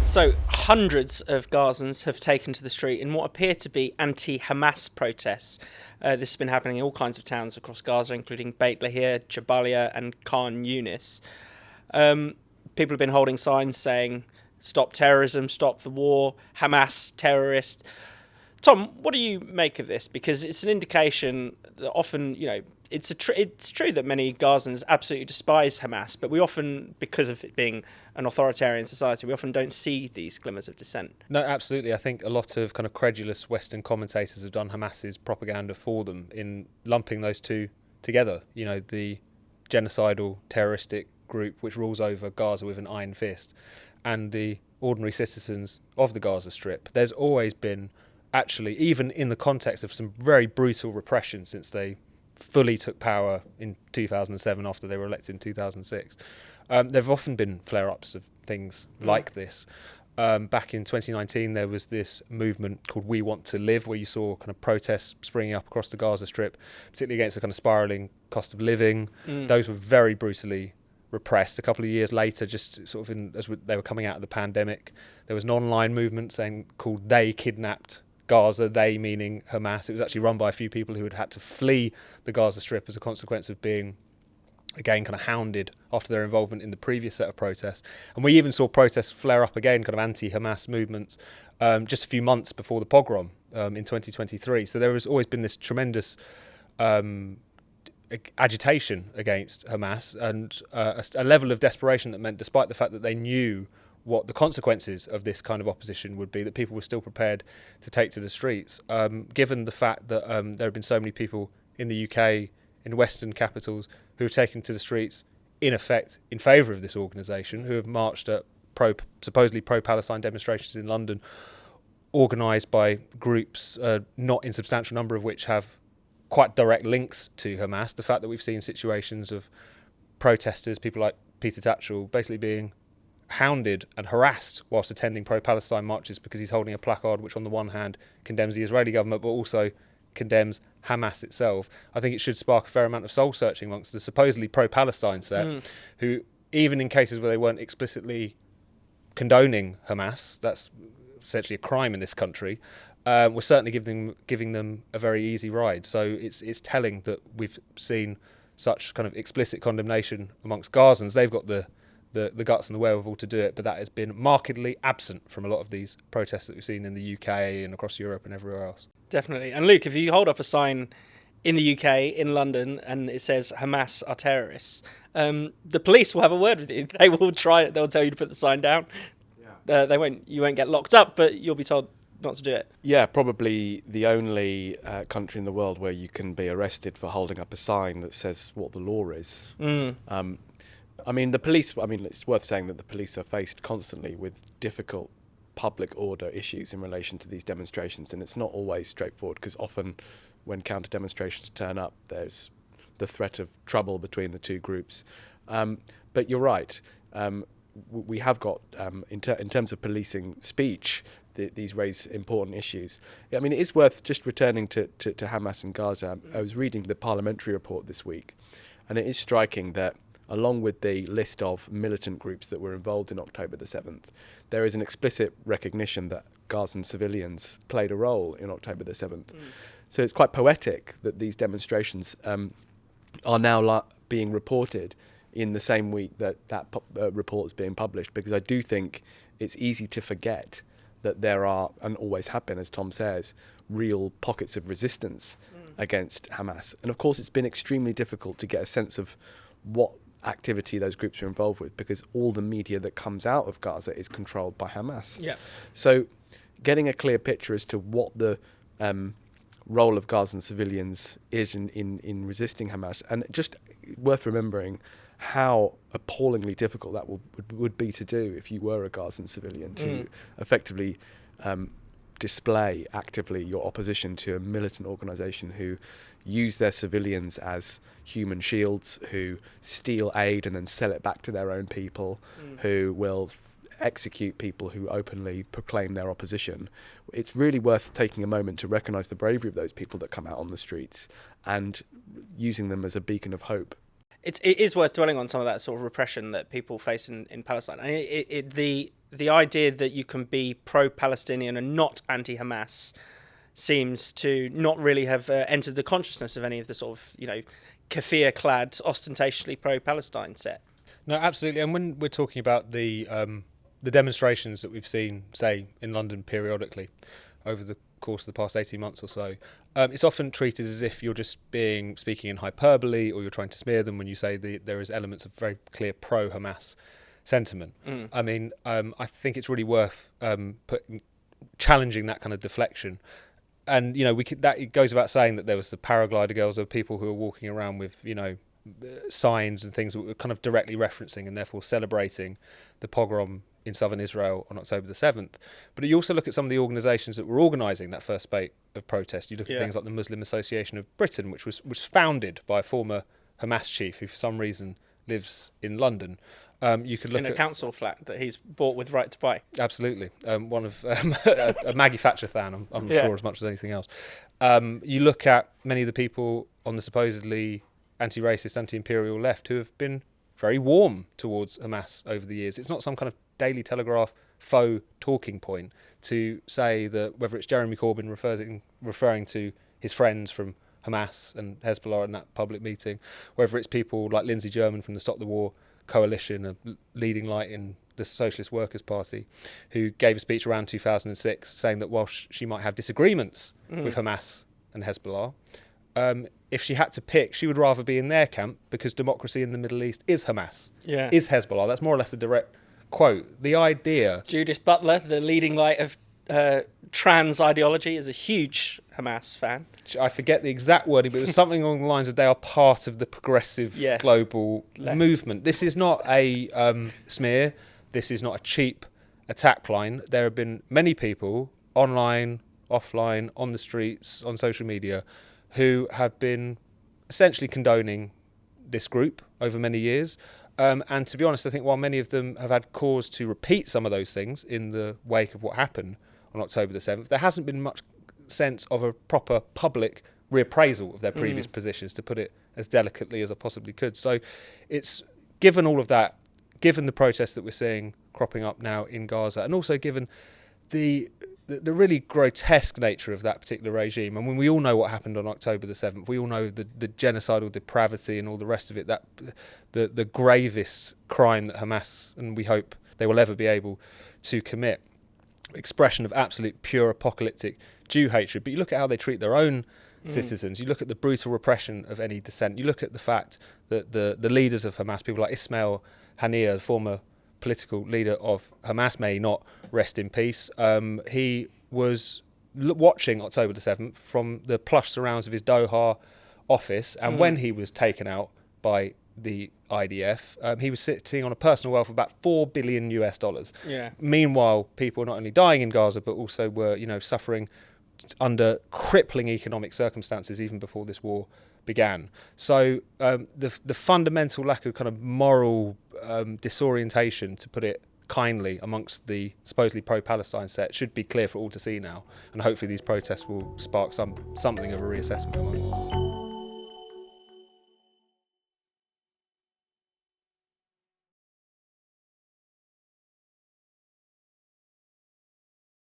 So, hundreds of Gazans have taken to the street in what appear to be anti-Hamas protests. This has been happening in all kinds of towns across Gaza, including Beit Lahir, Jabalia and Khan Yunis. People have been holding signs saying, "Stop terrorism, stop the war, Hamas, terrorist." Tom, what do you make of this? Because it's an indication that often, it's true that many Gazans absolutely despise Hamas, but we often, because of it being an authoritarian society, we often don't see these glimmers of dissent. No, absolutely. I think a lot of kind of credulous Western commentators have done Hamas's propaganda for them in lumping those two together. The genocidal terroristic group which rules over Gaza with an iron fist and the ordinary citizens of the Gaza Strip. There's always been, actually, even in the context of some very brutal repression since they fully took power in 2007 after they were elected in 2006, there have often been flare-ups of things like this. Back in 2019, there was this movement called We Want to Live, where you saw kind of protests springing up across the Gaza Strip, particularly against the kind of spiralling cost of living. Those were very brutally repressed. A couple of years later, just sort of as they were coming out of the pandemic, there was an online movement called They Kidnapped Gaza, they meaning Hamas. It was actually run by a few people who had to flee the Gaza Strip as a consequence of being, again, kind of hounded after their involvement in the previous set of protests. And we even saw protests flare up again, kind of anti-Hamas movements, just a few months before the pogrom in 2023. So there has always been this tremendous agitation against Hamas and a level of desperation that meant, despite the fact that they knew what the consequences of this kind of opposition would be, that people were still prepared to take to the streets. Given the fact that there have been so many people in the UK, in Western capitals, who have taken to the streets, in effect, in favour of this organisation, who have marched at supposedly pro-Palestine demonstrations in London, organised by groups, not in substantial number of which have quite direct links to Hamas. The fact that we've seen situations of protesters, people like Peter Tatchell, basically being hounded and harassed whilst attending pro-Palestine marches because he's holding a placard which on the one hand condemns the Israeli government but also condemns Hamas itself. I think it should spark a fair amount of soul-searching amongst the supposedly pro-Palestine set who, even in cases where they weren't explicitly condoning Hamas, that's essentially a crime in this country, we're certainly giving them a very easy ride. So it's telling that we've seen such kind of explicit condemnation amongst Gazans. They've got the guts and the wherewithal to do it, but that has been markedly absent from a lot of these protests that we've seen in the UK and across Europe and everywhere else. Definitely. And Luke, if you hold up a sign in the UK, in London, and it says Hamas are terrorists, the police will have a word with you. They'll tell you to put the sign down. Yeah. You won't get locked up, but you'll be told not to do it. Yeah, probably the only country in the world where you can be arrested for holding up a sign that says what the law is. The police, it's worth saying that the police are faced constantly with difficult public order issues in relation to these demonstrations, and it's not always straightforward because often when counter demonstrations turn up, there's the threat of trouble between the two groups. But you're right, we have got, in terms of policing speech, these raise important issues. It is worth just returning to Hamas and Gaza. I was reading the parliamentary report this week, and it is striking that along with the list of militant groups that were involved in October the 7th, there is an explicit recognition that Gazan civilians played a role in October the 7th. So it's quite poetic that these demonstrations are now being reported in the same week that report is being published, because I do think it's easy to forget that there are, and always have been, as Tom says, real pockets of resistance against Hamas. And of course, it's been extremely difficult to get a sense of what activity those groups are involved with, because all the media that comes out of Gaza is controlled by Hamas. Yeah. So getting a clear picture as to what the role of Gazan civilians is in resisting Hamas, and just worth remembering how appallingly difficult that would be to do if you were a Gazan civilian, to effectively display actively your opposition to a militant organisation who use their civilians as human shields, who steal aid and then sell it back to their own people, who will execute people who openly proclaim their opposition. It's really worth taking a moment to recognise the bravery of those people that come out on the streets and using them as a beacon of hope. it is worth dwelling on some of that sort of repression that people face in Palestine. And the idea that you can be pro-Palestinian and not anti-Hamas seems to not really have entered the consciousness of any of the sort of, keffiyeh-clad, ostentatiously pro-Palestine set. No, absolutely. And when we're talking about the demonstrations that we've seen, say, in London periodically over the course of the past 18 months or so, it's often treated as if you're just speaking in hyperbole, or you're trying to smear them when you say there is elements of very clear pro-Hamas sentiment. I mean, I think it's really worth challenging that kind of deflection. And, it goes without saying that there was the paraglider girls, or people who were walking around with, signs and things that were kind of directly referencing and therefore celebrating the pogrom in southern Israel on October the 7th. But you also look at some of the organisations that were organising that first spate of protest. You look at things like the Muslim Association of Britain, which was founded by a former Hamas chief who for some reason lives in London. You could look in a council flat that he's bought with right to buy. Absolutely. One of a Maggie Thatcher fan, I'm sure, as much as anything else. You look at many of the people on the supposedly anti-racist, anti-imperial left who have been very warm towards Hamas over the years. It's not some kind of Daily Telegraph faux talking point to say that whether it's Jeremy Corbyn referring to his friends from Hamas and Hezbollah in that public meeting, whether it's people like Lindsay German from the Stop the War coalition, a leading light in the Socialist Workers' Party, who gave a speech around 2006 saying that while she might have disagreements with Hamas and Hezbollah, if she had to pick, she would rather be in their camp because democracy in the Middle East is Hamas, is Hezbollah. That's more or less a direct quote. The idea... Judith Butler, the leading light of trans ideology, is a huge Hamas fan. I forget the exact wording, but it was something along the lines of they are part of the progressive global movement. This is not a smear. This is not a cheap attack line. There have been many people, online, offline, on the streets, on social media, who have been essentially condoning this group over many years. And to be honest, I think while many of them have had cause to repeat some of those things in the wake of what happened on October the 7th, there hasn't been much sense of a proper public reappraisal of their previous positions, to put it as delicately as I possibly could. So it's given all of that, given the protests that we're seeing cropping up now in Gaza, and also given the really grotesque nature of that particular regime. I mean, we all know what happened on October the 7th. We all know the genocidal depravity and all the rest of it, that the gravest crime that Hamas, and we hope they will ever be able to commit, expression of absolute pure apocalyptic Jew hatred. But you look at how they treat their own citizens, you look at the brutal repression of any dissent, you look at the fact that the leaders of Hamas, people like Ismail Haniyeh, the former political leader of Hamas, may not rest in peace. He was watching October the 7th from the plush surrounds of his Doha office, and when he was taken out by the IDF, he was sitting on a personal wealth of about $4 billion US. Meanwhile, people were not only dying in Gaza, but also were, suffering under crippling economic circumstances even before this war began. So the fundamental lack of kind of moral disorientation, to put it kindly, amongst the supposedly pro-Palestine set should be clear for all to see now, and hopefully these protests will spark something of a reassessment among them.